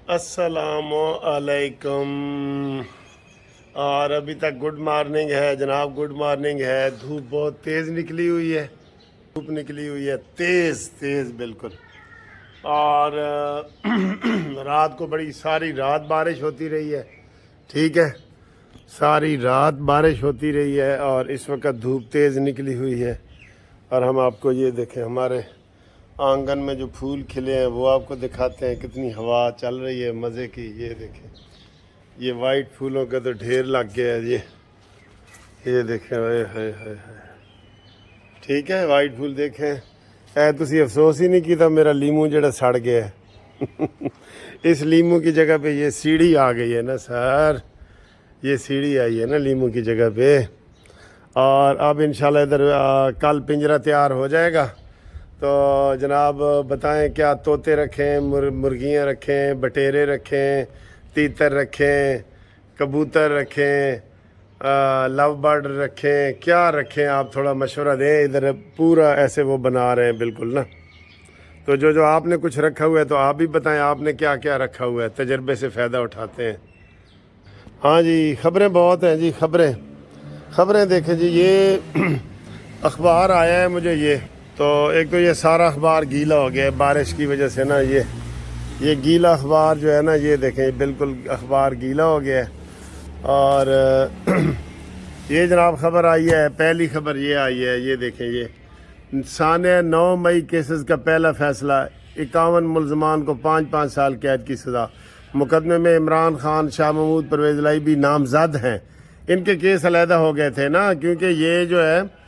अस्सलाम अलैकुम। और अभी तक गुड मॉर्निंग है जनाब, गुड मॉर्निंग है। धूप बहुत तेज़ निकली हुई है, धूप निकली हुई है तेज़ तेज़ बिल्कुल। और रात को बड़ी सारी रात बारिश होती रही है, ठीक है, सारी रात बारिश होती रही है और इस वक्त धूप तेज़ निकली हुई है। और हम आपको ये देखें, हमारे आंगन में जो फूल खिले हैं वो आपको दिखाते हैं। कितनी हवा चल रही है मज़े की। ये देखें, ये वाइट फूलों का तो ढेर लग गया है। ये देखें, हाय हाय हाय हाय, ठीक है, वाइट फूल देखें। तुसी अफसोस ही नहीं किया मेरा लीमू जड़ा सड़ गया है। इस लीमू की जगह पे ये सीढ़ी आ गई है ना सर, ये सीढ़ी आई है ना लीमू की जगह पे। और अब इंशाल्लाह इधर कल पिंजरा तैयार हो जाएगा। तो जनाब बताएं, क्या तोते रखें, मुर्गियाँ रखें, बटेरे रखें, तीतर रखें, कबूतर रखें, लव बर्ड रखें, क्या रखें? आप थोड़ा मशवरा दें। इधर पूरा ऐसे वो बना रहे हैं बिल्कुल ना। तो जो आपने कुछ रखा हुआ है तो आप भी बताएं, आपने क्या क्या रखा हुआ है, तजर्बे से फ़ायदा उठाते हैं। हाँ जी, ख़बरें बहुत हैं जी, ख़बरें देखें जी। ये अखबार आया है मुझे, ये तो एक तो ये सारा अखबार गीला हो गया है बारिश की वजह से ना। ये गीला अखबार जो है ना, ये देखें बिल्कुल अखबार गीला हो गया है। और ये जनाब ख़बर आई है, पहली ख़बर ये आई है, ये देखें, ये साने 9 मई केसेस का पहला फैसला। 51 मुलजमान को 5-5 साल कैद की सज़ा। मुकदमे में इमरान खान, शाह महमूद, परवेज़ लाई भी नामजद हैं। इनके केस अलहदा हो गए थे ना, क्योंकि ये जो है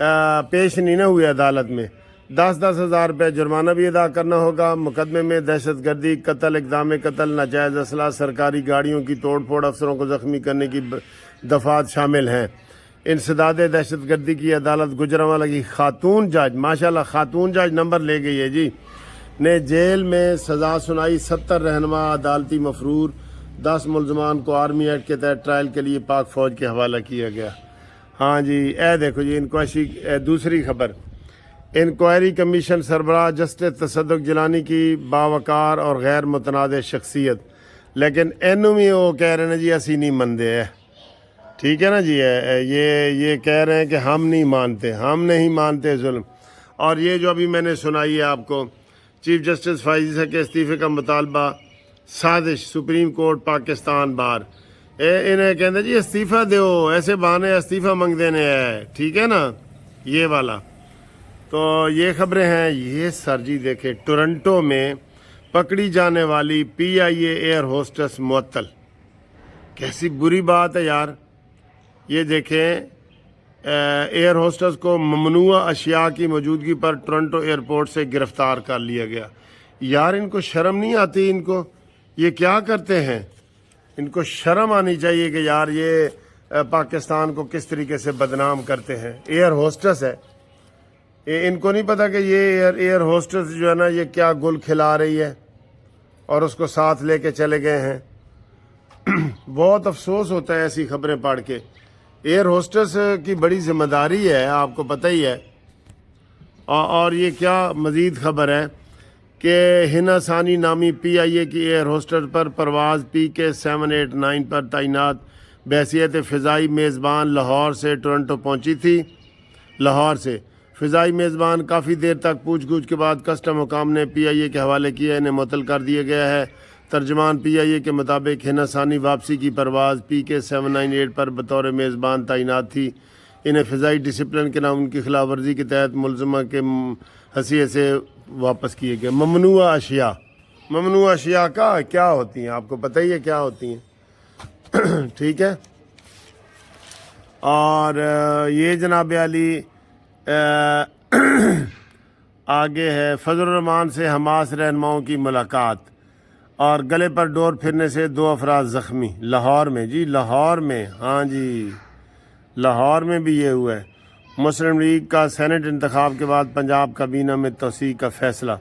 पेश नहीं ना हुए अदालत में। 10-10 हज़ार रुपये जुर्माना भी अदा करना होगा। मुकदमे में दहशत गर्दी, कत्ल, इक़दाम कत्ल, नाजायज़ असला, सरकारी गाड़ियों की तोड़ फोड़, अफसरों को ज़ख्मी करने की दफ़ात शामिल हैं। इंसदाद दहशत गर्दी की अदालत गुजरांवाला की खातून जज, माशाल्लाह खातून जज नंबर ले गई है जी, ने जेल में सज़ा सुनाई। 70 रहनुमा अदालती मफरूर, 10 मुलजमान को आर्मी एक्ट के तहत ट्रायल के लिए पाक फ़ौज के हवाला किया गया। हाँ जी, देखो जी इंक्वायरी, दूसरी खबर। इंक्वायरी कमीशन सरबराह जस्टिस तसद्दुक जिलानी की बावकार और गैर मुतनाज़ शख्सियत, लेकिन एनओ कह रहे हैं जी असी नहीं मानते है, ठीक है ना जी। ये कह रहे हैं कि हम नहीं मानते जुल्म। और ये जो अभी मैंने सुनाई है आपको, चीफ जस्टिस फाइज़ के इस्तीफ़े का मुतालबा साजिश, सुप्रीम कोर्ट पाकिस्तान बार। इन्हें कहते जी इस्तीफ़ा दो, ऐसे बहाने इस्तीफ़ा मंगते ने है, ठीक है ना, ये वाला। तो ये खबरें हैं। ये सर जी देखें, टोरंटो में पकड़ी जाने वाली PIA एयर होस्टेस मुअत्तल। कैसी बुरी बात है यार। ये देखें, एयर होस्टेस को ममनुआ अशिया की मौजूदगी पर टोरंटो एयरपोर्ट से गिरफ्तार कर लिया गया। यार इनको शर्म नहीं आती? इनको ये क्या करते हैं? इनको शर्म आनी चाहिए कि यार ये पाकिस्तान को किस तरीके से बदनाम करते हैं। एयर होस्टेस है, इनको नहीं पता कि ये एयर होस्टेस जो है ना, ये क्या गुल खिला रही है और उसको साथ लेके चले गए हैं। बहुत अफसोस होता है ऐसी खबरें पढ़ के। एयर होस्टेस की बड़ी जिम्मेदारी है, आपको पता ही है। और ये क्या मज़ीद खबर है कि हिना सानी नामी PIA की एयर होस्टेस पर परवाज़ PK 789 पर तैनात बहैसियत फ़िज़ाई मेज़बान लाहौर से टोरंटो पहुंची थी। लाहौर से फ़िज़ाई मेज़बान काफ़ी देर तक पूछ-गछ के बाद कस्टम हुकाम ने PIA के हवाले किया, इन्हें मुअत्तल कर दिया गया है। तर्जमान PIA के मुताबिक हिना सानी वापसी की परवाज़ PK 798 पर बतौर मेज़बान तैनात थी। इन्हें फ़िज़ाई डिसिप्लिन के नाम उनकी खिलाफ वर्जी के तहत मुलज़मा के हसीए से वापस किए गए। ममनुआ अशिया का क्या होती हैं, आपको पता ही है क्या होती हैं। ठीक है। और ये जनाब अली आगे है, फजल रहमान से हमास रहनुमाओं की मुलाकात और गले पर डोर फिरने से 2 अफराद ज़ख्मी। लाहौर में जी, लाहौर में, हाँ जी, लाहौर में भी ये हुआ है। मुस्लिम लीग का सेनेट इंतखाब के बाद पंजाब काबीना में तोसी का फैसला।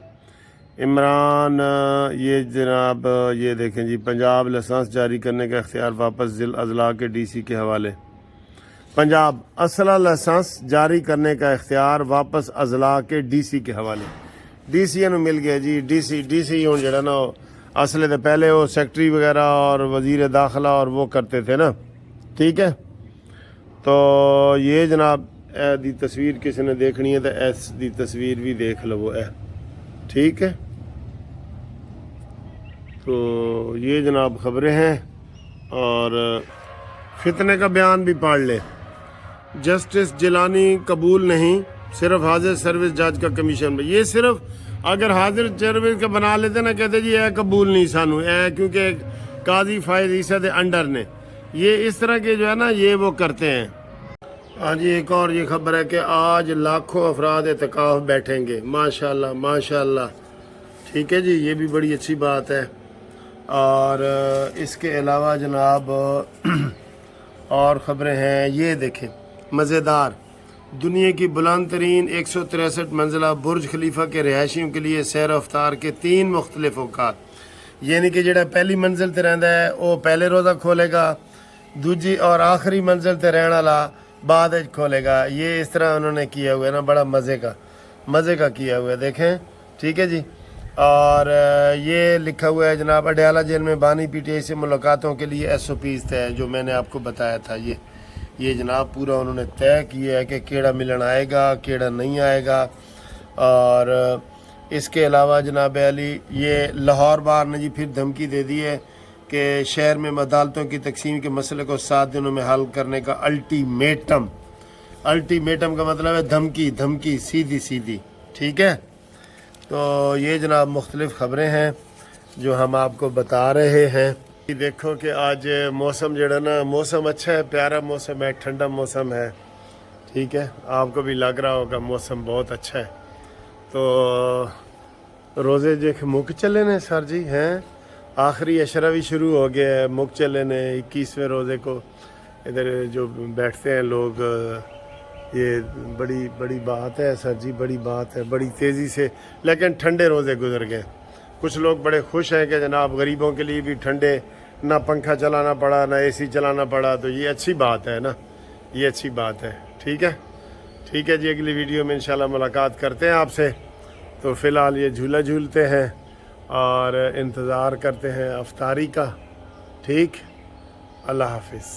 इमरान ये जनाब ये देखें जी, पंजाब लाइसेंस जारी करने का इख्तियार वापस ज़िला अजला के DC के हवाले। पंजाब असला लाइसेंस जारी करने का इख्तियार वापस अजला के DC के हवाले। DCA मिल गया जी। DC हूँ जड़ा ना اصل تو پہلے وہ سیکٹری وغیرہ اور وزیر داخلہ اور وہ کرتے تھے نا. ٹھیک ہے, تو یہ جناب اے دی تصویر کسی نے دیکھنی ہے تو ایس دی تصویر بھی دیکھ لو اے. ٹھیک ہے, تو یہ جناب خبریں ہیں. اور فتنے کا بیان بھی پڑھ لے. جسٹس جیلانی قبول نہیں, صرف حاضر سروس جج کا کمیشن میں. یہ صرف اگر حاضر سروس کا بنا لیتے نا, کہتے جی اے قبول نہیں سانو اے, کیونکہ قاضی فائز عیسیٰ دے انڈر نے. یہ اس طرح کے جو ہے نا یہ وہ کرتے ہیں. ہاں جی, ایک اور یہ خبر ہے کہ آج لاکھوں افراد اعتکاف بیٹھیں گے. ماشاءاللہ ماشاءاللہ. ٹھیک ہے جی, یہ بھی بڑی اچھی بات ہے. اور اس کے علاوہ جناب اور خبریں ہیں. یہ دیکھیں مزیدار, دنیا کی بلند ترین 163 منزلہ برج خلیفہ کے رہائشیوں کے لیے سیر و افطار کے 3 مختلف اوقات. یعنی کہ جڑا پہلی منزل تے رہندا ہے وہ پہلے روزہ کھولے گا, دوجی اور آخری منزل تے رہن والا بعد کھولے گا. یہ اس طرح انہوں نے کیا ہوا ہے نا, بڑا مزے کا کیا ہوا ہے. دیکھیں ٹھیک ہے جی. اور یہ لکھا ہوا ہے جناب اڈیالہ جیل میں بانی پی ٹی آئی سے ملاقاتوں کے لیے SOPs طے ہے, جو میں نے آپ کو بتایا تھا. یہ جناب پورا انہوں نے طے کیا ہے کہ کیڑا ملن آئے گا کیڑا نہیں آئے گا. اور اس کے علاوہ جناب علی یہ لاہور بار نے جی پھر دھمکی دے دی ہے کہ شہر میں عدالتوں کی تقسیم کے مسئلے کو 7 دنوں میں حل کرنے کا الٹیمیٹم کا مطلب ہے دھمکی سیدھی. ٹھیک ہے, تو یہ جناب مختلف خبریں ہیں جو ہم آپ کو بتا رہے ہیں. دیکھو کہ آج موسم جڑا نا, موسم اچھا ہے, پیارا موسم ہے, ٹھنڈا موسم ہے. ٹھیک ہے, آپ کو بھی لگ رہا ہوگا موسم بہت اچھا ہے. تو روزے جو مک چلے نے سر جی ہیں, آخری عشرہ بھی شروع ہو گیا ہے, مک چلے نے 21ویں روزے کو. ادھر جو بیٹھتے ہیں لوگ, یہ بڑی بات ہے سر جی, بڑی بات ہے, بڑی تیزی سے. لیکن ٹھنڈے روزے گزر گئے. کچھ لوگ بڑے خوش ہیں کہ جناب غریبوں کے لیے بھی ٹھنڈے, نہ پنکھا چلانا پڑا نہ AC چلانا پڑا. تو یہ اچھی بات ہے نا, یہ اچھی بات ہے. ٹھیک ہے جی, اگلی ویڈیو میں انشاءاللہ ملاقات کرتے ہیں آپ سے. تو فی الحال یہ جھولا جھولتے ہیں اور انتظار کرتے ہیں افطاری کا. ٹھیک, اللہ حافظ.